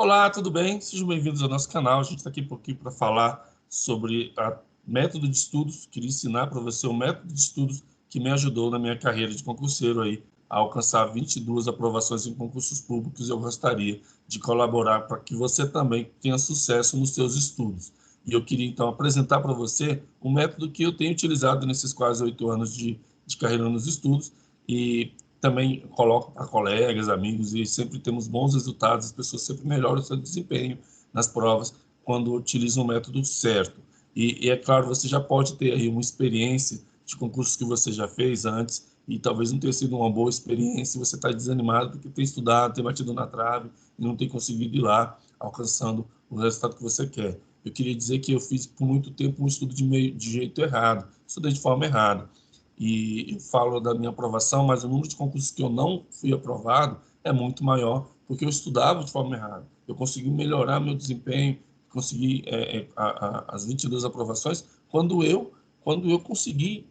Olá, tudo bem? Sejam bem-vindos ao nosso canal. A gente está aqui para falar sobre o método de estudos. Queria ensinar para você o método de estudos que me ajudou na minha carreira de concurseiro aí a alcançar 22 aprovações em concursos públicos. Eu gostaria de colaborar para que você também tenha sucesso nos seus estudos. E eu queria, então, apresentar para você o método que eu tenho utilizado nesses quase 8 anos de carreira nos estudos e também coloco para colegas, amigos, e sempre temos bons resultados, as pessoas sempre melhoram o seu desempenho nas provas quando utilizam o método certo. E é claro, você já pode ter aí uma experiência de concursos que você já fez antes, e talvez não tenha sido uma boa experiência, você está desanimado porque tem estudado, tem batido na trave, e não tem conseguido ir lá, alcançando o resultado que você quer. Eu queria dizer que eu fiz por muito tempo um estudo de jeito errado, estudei de forma errada. E eu falo da minha aprovação, mas o número de concursos que eu não fui aprovado é muito maior, porque eu estudava de forma errada. Eu consegui melhorar meu desempenho, consegui as 22 aprovações, quando eu consegui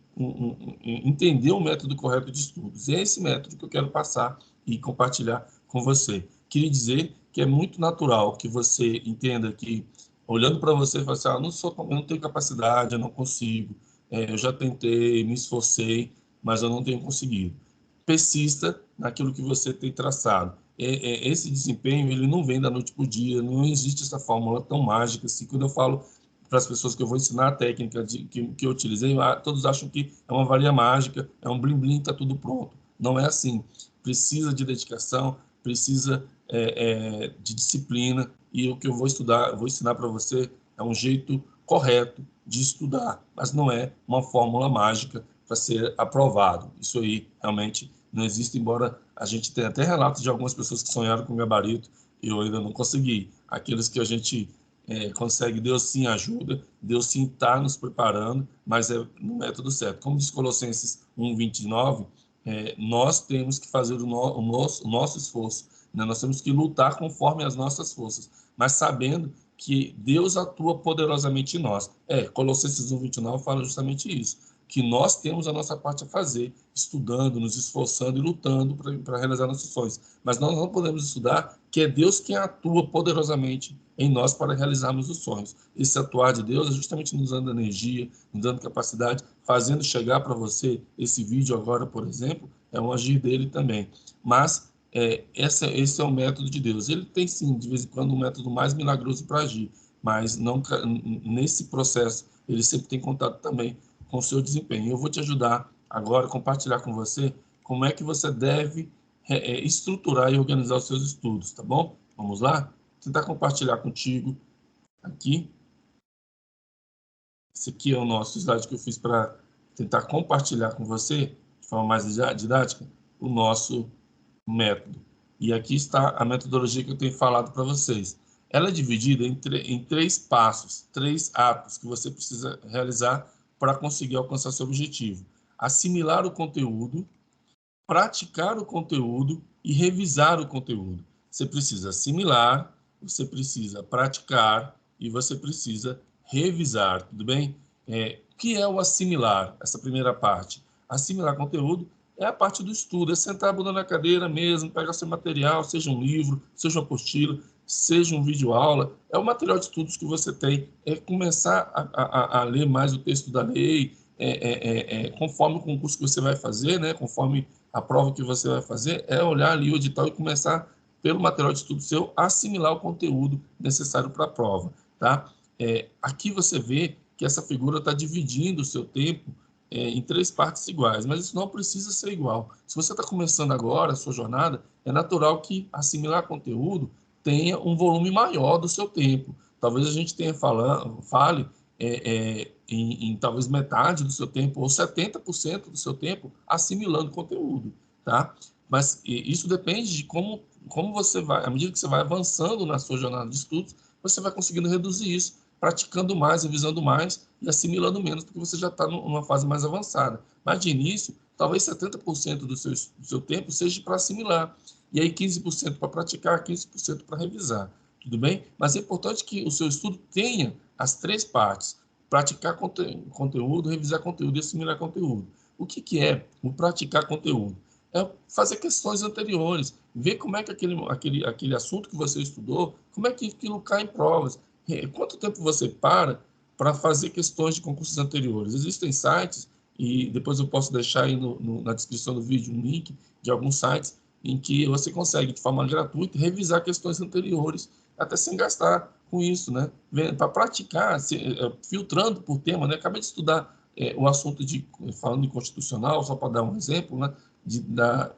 entender o método correto de estudos. E é esse método que eu quero passar e compartilhar com você. Queria dizer que é muito natural que você entenda que, olhando para você, você fala assim, eu não tenho capacidade, eu não consigo. Eu já tentei, me esforcei, mas eu não tenho conseguido. Persista naquilo que você tem traçado. Esse desempenho, ele não vem da noite para o dia, não existe essa fórmula tão mágica. Assim, quando eu falo para as pessoas que eu vou ensinar a técnica que eu utilizei, todos acham que é uma varinha mágica, é um blim-blim, está tudo pronto. Não é assim. Precisa de dedicação, precisa de disciplina, e o que eu vou ensinar para você é um jeito correto de estudar, mas não é uma fórmula mágica para ser aprovado. Isso aí realmente não existe, embora a gente tenha até relatos de algumas pessoas que sonharam com gabarito e eu ainda não consegui. Aqueles que a gente consegue, Deus sim ajuda, Deus sim está nos preparando, mas é no método certo. Como diz Colossenses 1:29, nós temos que fazer o nosso esforço, né? Nós temos que lutar conforme as nossas forças, mas sabendo que Deus atua poderosamente em nós. Colossenses 1:29 fala justamente isso, que nós temos a nossa parte a fazer, estudando, nos esforçando e lutando para realizar nossos sonhos. Mas nós não podemos estudar que é Deus quem atua poderosamente em nós para realizarmos os sonhos. Esse atuar de Deus é justamente nos dando energia, nos dando capacidade, fazendo chegar para você esse vídeo agora, por exemplo, é um agir dele também. Mas esse é o método de Deus. Ele tem, sim, de vez em quando, um método mais milagroso para agir, mas não, nesse processo ele sempre tem contato também com o seu desempenho. Eu vou te ajudar agora a compartilhar com você como é que você deve estruturar e organizar os seus estudos, tá bom? Vamos lá? Vou tentar compartilhar contigo aqui. Esse aqui é o nosso slide que eu fiz para tentar compartilhar com você, de forma mais didática, o nosso método. E aqui está a metodologia que eu tenho falado para vocês. Ela é dividida em 3 passos, 3 atos que você precisa realizar para conseguir alcançar seu objetivo. Assimilar o conteúdo, praticar o conteúdo e revisar o conteúdo. Você precisa assimilar, você precisa praticar e você precisa revisar, tudo bem? O que é o assimilar, essa primeira parte? Assimilar conteúdo é a parte do estudo, é sentar a bunda na cadeira mesmo, pegar seu material, seja um livro, seja uma apostila, seja um vídeo aula, é o material de estudos que você tem, é começar a ler mais o texto da lei, conforme o concurso que você vai fazer, né, conforme a prova que você vai fazer, é olhar ali o edital e começar, pelo material de estudo seu, a assimilar o conteúdo necessário para a prova, tá? Aqui você vê que essa figura está dividindo o seu tempo em 3 partes iguais, mas isso não precisa ser igual. Se você está começando agora a sua jornada, é natural que assimilar conteúdo tenha um volume maior do seu tempo. Talvez a gente fale em talvez metade do seu tempo ou 70% do seu tempo assimilando conteúdo, tá? Mas isso depende de como você vai, à medida que você vai avançando na sua jornada de estudos, você vai conseguindo reduzir isso, praticando mais, revisando mais e assimilando menos, porque você já está numa fase mais avançada. Mas de início, talvez 70% do seu tempo seja para assimilar, e aí 15% para praticar, 15% para revisar, tudo bem? Mas é importante que o seu estudo tenha as 3 partes, praticar conteúdo, revisar conteúdo e assimilar conteúdo. O que é o praticar conteúdo? é fazer questões anteriores, ver como é que aquele assunto que você estudou, como é que aquilo cai em provas. Quanto tempo você para fazer questões de concursos anteriores? Existem sites, e depois eu posso deixar aí na descrição do vídeo um link de alguns sites em que você consegue, de forma gratuita, revisar questões anteriores, até sem gastar com isso, né? Para praticar, filtrando por tema, né? Acabei de estudar o assunto falando de constitucional, só para dar um exemplo, né? Da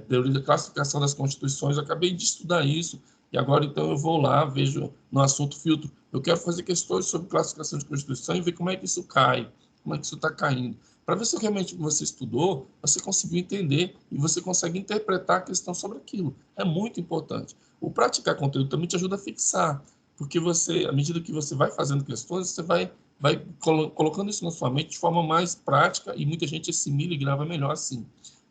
teoria da classificação das constituições, eu acabei de estudar isso, e agora então eu vou lá, vejo no assunto filtro, eu quero fazer questões sobre classificação de constituição e ver como é que isso cai, como é que isso está caindo, para ver se realmente o que você estudou, você conseguiu entender e você consegue interpretar a questão sobre aquilo. É muito importante. O praticar conteúdo também te ajuda a fixar, porque você, à medida que você vai fazendo questões, você vai colocando isso na sua mente de forma mais prática e muita gente assimila e grava melhor assim.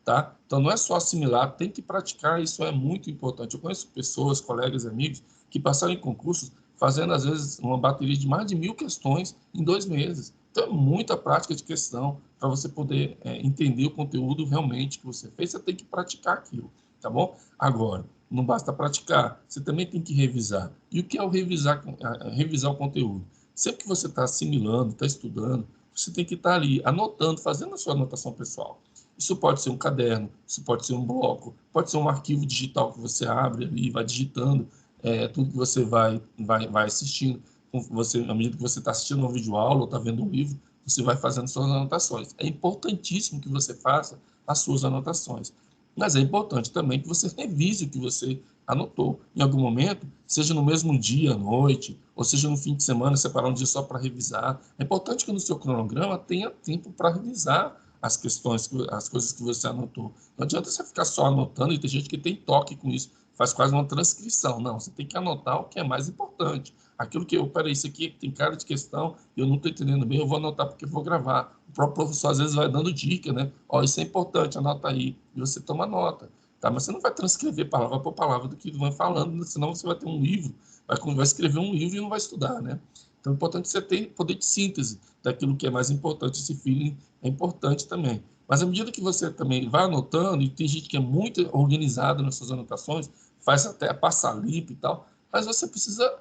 Tá? Então, não é só assimilar, tem que praticar, isso é muito importante. Eu conheço pessoas, colegas, amigos, que passaram em concursos fazendo, às vezes, uma bateria de mais de 1000 questões em 2 meses. Então, é muita prática de questão para você poder entender o conteúdo realmente que você fez, você tem que praticar aquilo, tá bom? Agora, não basta praticar, você também tem que revisar. E o que é o revisar, revisar o conteúdo? Sempre que você está assimilando, está estudando, você tem que estar ali anotando, fazendo a sua anotação pessoal. Isso pode ser um caderno, isso pode ser um bloco, pode ser um arquivo digital que você abre ali, vai digitando tudo que você vai assistindo. Você, à medida que você está assistindo uma videoaula ou está vendo um livro, você vai fazendo suas anotações. É importantíssimo que você faça as suas anotações. Mas é importante também que você revise o que você anotou. Em algum momento, seja no mesmo dia, à noite, ou seja no fim de semana, separar um dia só para revisar. É importante que no seu cronograma tenha tempo para revisar as questões, as coisas que você anotou. Não adianta você ficar só anotando, e tem gente que tem toque com isso, faz quase uma transcrição. Não, você tem que anotar o que é mais importante. Aquilo que peraí, isso aqui tem cara de questão, eu não estou entendendo bem, eu vou anotar porque eu vou gravar. O próprio professor às vezes vai dando dica, né? Ó, isso é importante, anota aí. E você toma nota. Tá? Mas você não vai transcrever palavra por palavra do que vai falando, senão você vai ter um livro, vai escrever um livro e não vai estudar, né? Então é importante você ter poder de síntese daquilo que é mais importante, esse feeling é importante também. Mas à medida que você também vai anotando, e tem gente que é muito organizada nas suas anotações, faz até passar limpo e tal, mas você precisa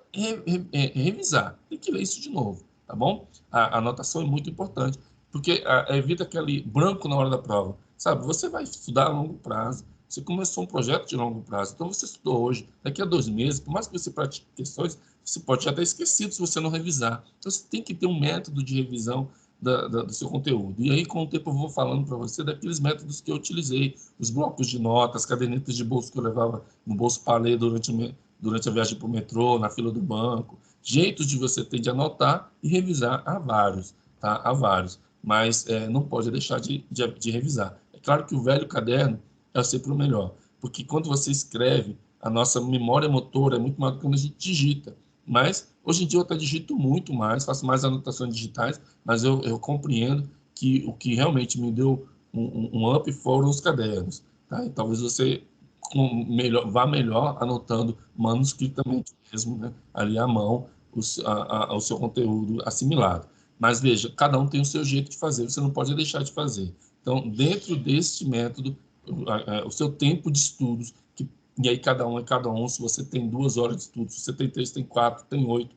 revisar, tem que ler isso de novo, tá bom? A anotação é muito importante, porque evita aquele branco na hora da prova, sabe? Você vai estudar a longo prazo, você começou um projeto de longo prazo, então você estudou hoje, daqui a 2 meses, por mais que você pratique questões, você pode já ter esquecido se você não revisar. Então você tem que ter um método de revisão do seu conteúdo. E aí, com o tempo, eu vou falando para você daqueles métodos que eu utilizei, os blocos de notas, cadernetas de bolso que eu levava no bolso palê durante a viagem para o metrô, na fila do banco. Jeitos de você ter de anotar e revisar há vários, tá? Há vários. Mas não pode deixar de revisar. É claro que o velho caderno é sempre o melhor, porque quando você escreve, a nossa memória motora é muito maior do que quando a gente digita. Mas, hoje em dia, eu até digito muito mais, faço mais anotações digitais, mas eu compreendo que o que realmente me deu um up foram os cadernos. Tá? E talvez você vá melhor anotando manuscritamente mesmo, né? Ali à mão, o seu conteúdo assimilado. Mas veja, cada um tem o seu jeito de fazer, você não pode deixar de fazer. Então, dentro deste método, o seu tempo de estudos, e aí cada um é cada um, se você tem 2 horas de estudo, se você tem 3, tem 4, tem 8,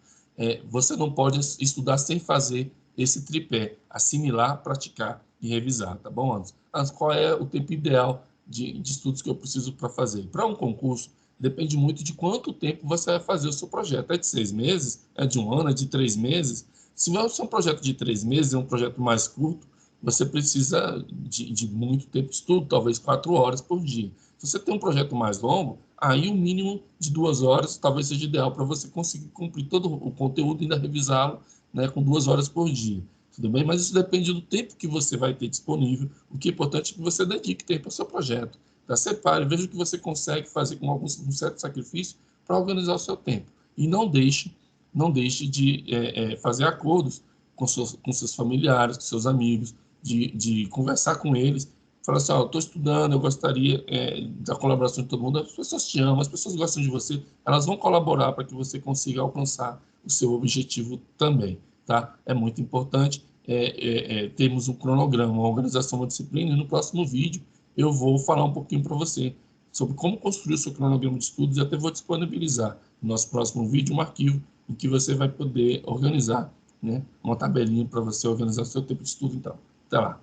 você não pode estudar sem fazer esse tripé, assimilar, praticar e revisar, tá bom, Anderson? Mas qual é o tempo ideal de estudos que eu preciso para fazer? Para um concurso, depende muito de quanto tempo você vai fazer o seu projeto. É de 6 meses? É de 1 ano? É de 3 meses? Se for um projeto de 3 meses, é um projeto mais curto, você precisa de muito tempo de estudo, talvez 4 horas por dia. Se você tem um projeto mais longo, aí o mínimo de 2 horas talvez seja ideal para você conseguir cumprir todo o conteúdo e ainda revisá-lo, né, com 2 horas por dia. Tudo bem? Mas isso depende do tempo que você vai ter disponível. O que é importante é que você dedique tempo ao seu projeto. Tá? Separe, veja o que você consegue fazer com um certo sacrifício para organizar o seu tempo. E não deixe de fazer acordos com seus familiares, com seus amigos, de conversar com eles, falar assim, eu estou estudando, eu gostaria da colaboração de todo mundo, as pessoas te amam, as pessoas gostam de você, elas vão colaborar para que você consiga alcançar o seu objetivo também, tá? É muito importante termos um cronograma, uma organização, uma disciplina, e no próximo vídeo eu vou falar um pouquinho para você sobre como construir o seu cronograma de estudos e até vou disponibilizar no nosso próximo vídeo um arquivo em que você vai poder organizar, né, uma tabelinha para você organizar o seu tempo de estudo. Então, até lá.